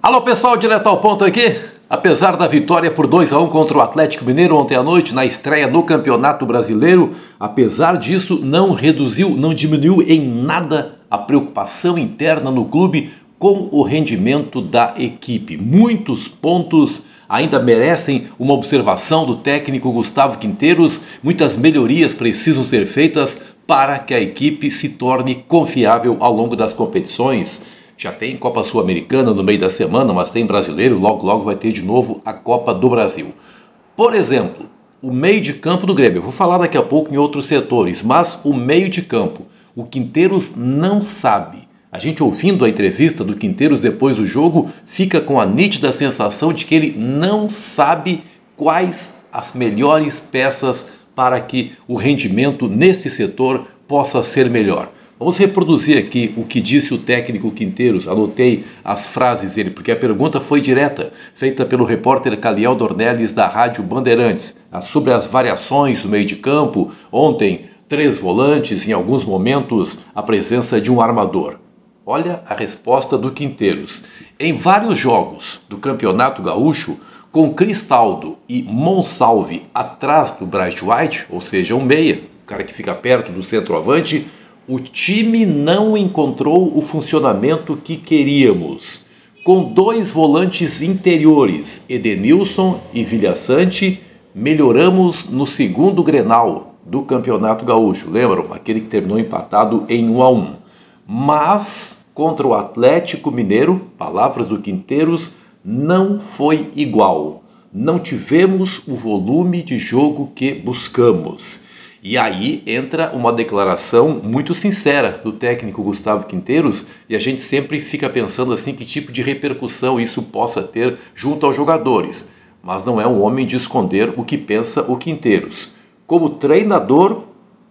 Alô pessoal, direto ao ponto aqui. Apesar da vitória por 2-1 contra o Atlético Mineiro ontem à noite na estreia no Campeonato Brasileiro, apesar disso não reduziu, não diminuiu em nada a preocupação interna no clube com o rendimento da equipe. Muitos pontos ainda merecem uma observação do técnico Gustavo Quinteiros, muitas melhorias precisam ser feitas para que a equipe se torne confiável ao longo das competições. Já tem Copa Sul-Americana no meio da semana, mas tem brasileiro, logo vai ter de novo a Copa do Brasil. Por exemplo, o meio de campo do Grêmio, eu vou falar daqui a pouco em outros setores, mas o meio de campo, o Quinteiros não sabe. A gente ouvindo a entrevista do Quinteiros depois do jogo, fica com a nítida sensação de que ele não sabe quais as melhores peças para que o rendimento nesse setor possa ser melhor. Vamos reproduzir aqui o que disse o técnico Quinteiros. Anotei as frases dele, porque a pergunta foi direta, feita pelo repórter Caliel Dornelles da Rádio Bandeirantes, sobre as variações do meio de campo. Ontem, 3 volantes, em alguns momentos, a presença de um armador. Olha a resposta do Quinteiros. Em vários jogos do Campeonato Gaúcho, com Cristaldo e Monsalve atrás do Bright White, ou seja, um meia, o cara que fica perto do centroavante, o time não encontrou o funcionamento que queríamos. Com 2 volantes interiores, Edenilson e Vilhaçante, melhoramos no segundo Grenal do Campeonato Gaúcho. Lembram? Aquele que terminou empatado em 1-1. Mas, contra o Atlético Mineiro, palavras do Quinteiros, não foi igual. Não tivemos o volume de jogo que buscamos. E aí entra uma declaração muito sincera do técnico Gustavo Quinteiros, e a gente sempre fica pensando assim que tipo de repercussão isso possa ter junto aos jogadores. Mas não é um homem de esconder o que pensa o Quinteiros. Como treinador,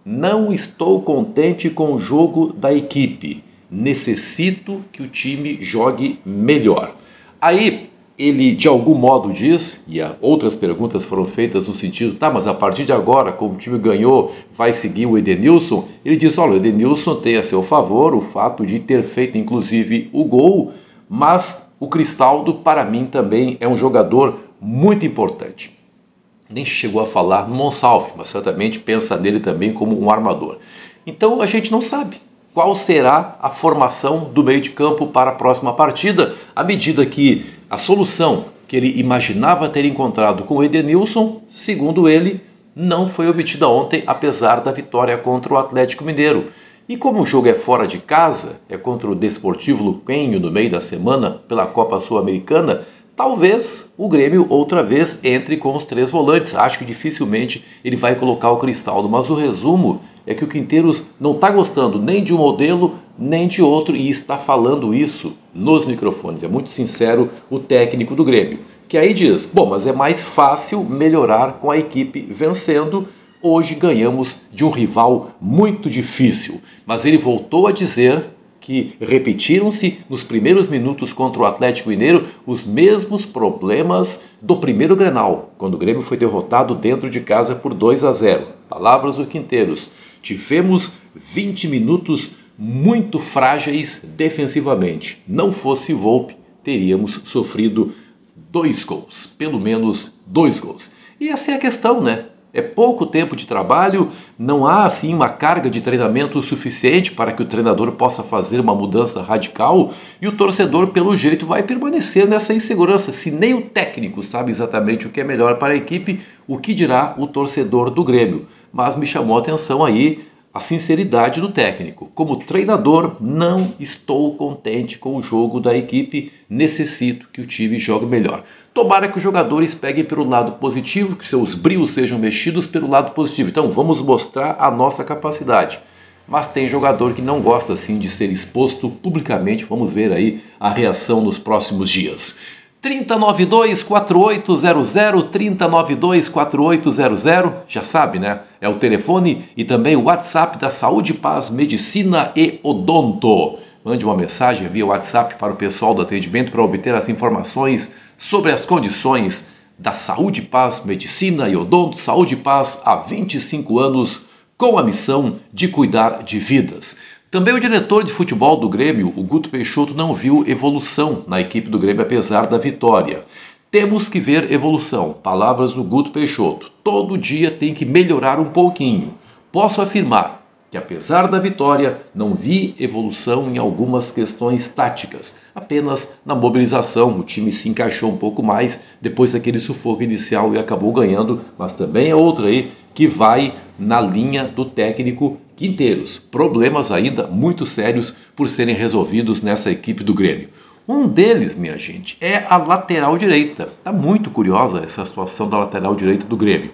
não estou contente com o jogo da equipe. Necessito que o time jogue melhor. Aí ele de algum modo diz, e outras perguntas foram feitas no sentido, tá, mas a partir de agora, como o time ganhou, vai seguir o Edenilson? Ele diz, olha, o Edenilson tem a seu favor o fato de ter feito inclusive o gol, mas o Cristaldo para mim também é um jogador muito importante. Nem chegou a falar no Monsalve, mas certamente pensa nele também como um armador. Então a gente não sabe qual será a formação do meio de campo para a próxima partida, à medida que a solução que ele imaginava ter encontrado com o Edenilson, segundo ele, não foi obtida ontem, apesar da vitória contra o Atlético Mineiro. E como o jogo é fora de casa, é contra o Desportivo Luquenho no meio da semana pela Copa Sul-Americana, talvez o Grêmio outra vez entre com os 3 volantes. Acho que dificilmente ele vai colocar o Cristaldo, mas o resumo é que o Quinteiros não está gostando nem de um modelo, nem de outro, e está falando isso nos microfones. É muito sincero o técnico do Grêmio, que aí diz, bom, mas é mais fácil melhorar com a equipe vencendo. Hoje ganhamos de um rival muito difícil. Mas ele voltou a dizer que repetiram-se nos primeiros minutos contra o Atlético Mineiro os mesmos problemas do primeiro Grenal, quando o Grêmio foi derrotado dentro de casa por 2-0. Palavras do Quinteiros. Tivemos 20 minutos muito frágeis defensivamente. Não fosse Volpi, teríamos sofrido 2 gols, pelo menos 2 gols. E essa é a questão, né? É pouco tempo de trabalho, não há assim uma carga de treinamento suficiente para que o treinador possa fazer uma mudança radical, e o torcedor, pelo jeito, vai permanecer nessa insegurança. Se nem o técnico sabe exatamente o que é melhor para a equipe, o que dirá o torcedor do Grêmio? Mas me chamou a atenção aí a sinceridade do técnico. Como treinador, não estou contente com o jogo da equipe, necessito que o time jogue melhor. Tomara que os jogadores peguem pelo lado positivo, que seus brios sejam mexidos pelo lado positivo. Então vamos mostrar a nossa capacidade. Mas tem jogador que não gosta assim de ser exposto publicamente. Vamos ver aí a reação nos próximos dias. 3092-4800, 3092-4800, já sabe, né? É o telefone e também o WhatsApp da Saúde, Paz, Medicina e Odonto. Mande uma mensagem via WhatsApp para o pessoal do atendimento para obter as informações sobre as condições da Saúde, Paz, Medicina e Odonto. Saúde e Paz há 25 anos com a missão de cuidar de vidas. Também o diretor de futebol do Grêmio, o Guto Peixoto, não viu evolução na equipe do Grêmio apesar da vitória. Temos que ver evolução, palavras do Guto Peixoto. Todo dia tem que melhorar um pouquinho. Posso afirmar que apesar da vitória, não vi evolução em algumas questões táticas. Apenas na mobilização, o time se encaixou um pouco mais depois daquele sufoco inicial e acabou ganhando, mas também é outra aí que vai na linha do técnico Quinteiros. Problemas ainda muito sérios por serem resolvidos nessa equipe do Grêmio. Um deles, minha gente, é a lateral direita. Está muito curiosa essa situação da lateral direita do Grêmio.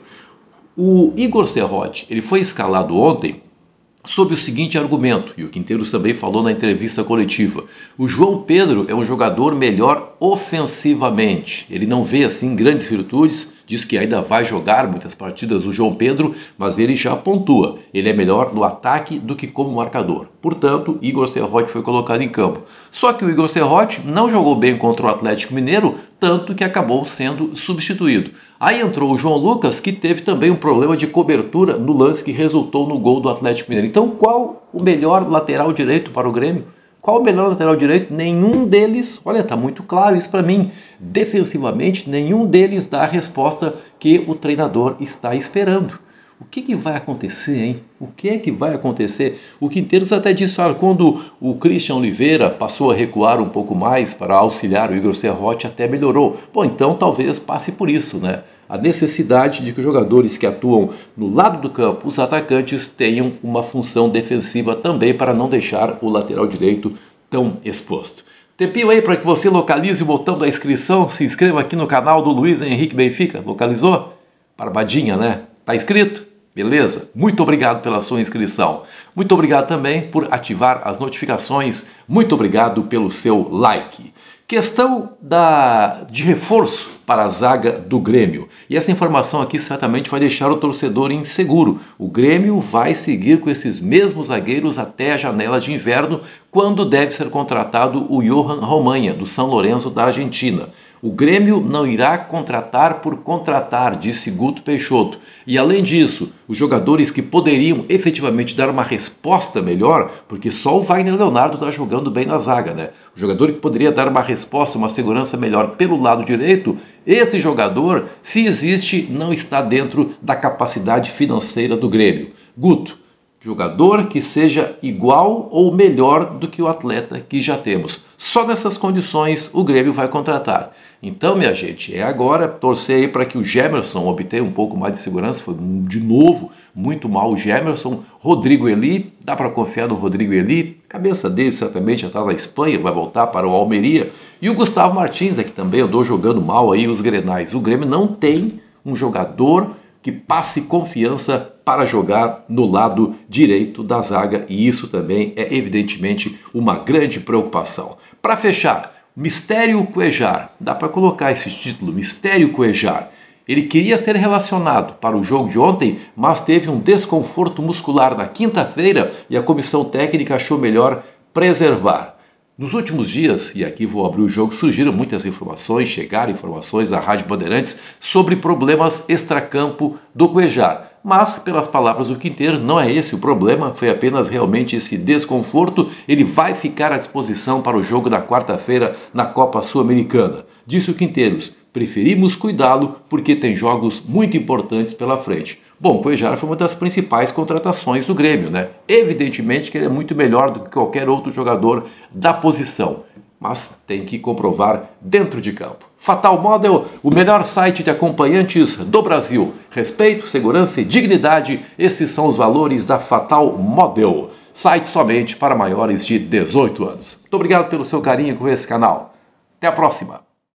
O Igor Serrote, ele foi escalado ontem sob o seguinte argumento, e o Quinteiros também falou na entrevista coletiva. O João Pedro é um jogador melhor ofensivamente. Ele não vê assim grandes virtudes, diz que ainda vai jogar muitas partidas o João Pedro, mas ele já pontua. Ele é melhor no ataque do que como marcador. Portanto, Igor Serrote foi colocado em campo. Só que o Igor Serrote não jogou bem contra o Atlético Mineiro, tanto que acabou sendo substituído. Aí entrou o João Lucas, que teve também um problema de cobertura no lance que resultou no gol do Atlético Mineiro. Então, qual o melhor lateral direito para o Grêmio? Qual o melhor lateral direito? Nenhum deles, olha, está muito claro isso para mim. Defensivamente, nenhum deles dá a resposta que o treinador está esperando. O que vai acontecer, hein? O que é que vai acontecer? O Quinteiros até disse, quando o Christian Oliveira passou a recuar um pouco mais para auxiliar o Igor Serrote, até melhorou. Bom, então talvez passe por isso, né? A necessidade de que os jogadores que atuam no lado do campo, os atacantes, tenham uma função defensiva também para não deixar o lateral direito tão exposto. Tempinho aí para que você localize o botão da inscrição, se inscreva aqui no canal do Luiz Henrique Benfica. Localizou? Barbadinha, né? Tá inscrito? Beleza? Muito obrigado pela sua inscrição. Muito obrigado também por ativar as notificações. Muito obrigado pelo seu like. Questão de reforço para a zaga do Grêmio. E essa informação aqui certamente vai deixar o torcedor inseguro. O Grêmio vai seguir com esses mesmos zagueiros até a janela de inverno, quando deve ser contratado o Johan Romaña, do São Lourenço da Argentina. O Grêmio não irá contratar por contratar, disse Guto Peixoto. E além disso, os jogadores que poderiam efetivamente dar uma resposta melhor, porque só o Wagner Leonardo está jogando bem na zaga, né? O jogador que poderia dar uma resposta, uma segurança melhor pelo lado direito, esse jogador, se existe, não está dentro da capacidade financeira do Grêmio. Guto, jogador que seja igual ou melhor do que o atleta que já temos. Só nessas condições o Grêmio vai contratar. Então, minha gente, é agora torcer aí para que o Gemerson obtenha um pouco mais de segurança. Foi de novo muito mal o Gemerson. Rodrigo Eli, dá para confiar no Rodrigo Eli? A cabeça dele certamente já está na Espanha, vai voltar para o Almeria. E o Gustavo Martins, que também andou jogando mal aí os Grenais. O Grêmio não tem um jogador que passe confiança para jogar no lado direito da zaga, e isso também é evidentemente uma grande preocupação. Para fechar, Mistério Cuéllar, dá para colocar esse título, Mistério Cuéllar. Ele queria ser relacionado para o jogo de ontem, mas teve um desconforto muscular na quinta-feira e a comissão técnica achou melhor preservar. Nos últimos dias, e aqui vou abrir o jogo, surgiram muitas informações, chegaram informações da Rádio Bandeirantes sobre problemas extracampo do Cuéllar. Mas, pelas palavras do Quinteiros, não é esse o problema, foi apenas realmente esse desconforto. Ele vai ficar à disposição para o jogo da quarta-feira na Copa Sul-Americana. Disse o Quinteiros, preferimos cuidá-lo porque tem jogos muito importantes pela frente. Bom, o Cuéllar foi uma das principais contratações do Grêmio, né? Evidentemente que ele é muito melhor do que qualquer outro jogador da posição, mas tem que comprovar dentro de campo. Fatal Model, o melhor site de acompanhantes do Brasil. Respeito, segurança e dignidade, esses são os valores da Fatal Model. Site somente para maiores de 18 anos. Muito obrigado pelo seu carinho com esse canal. Até a próxima!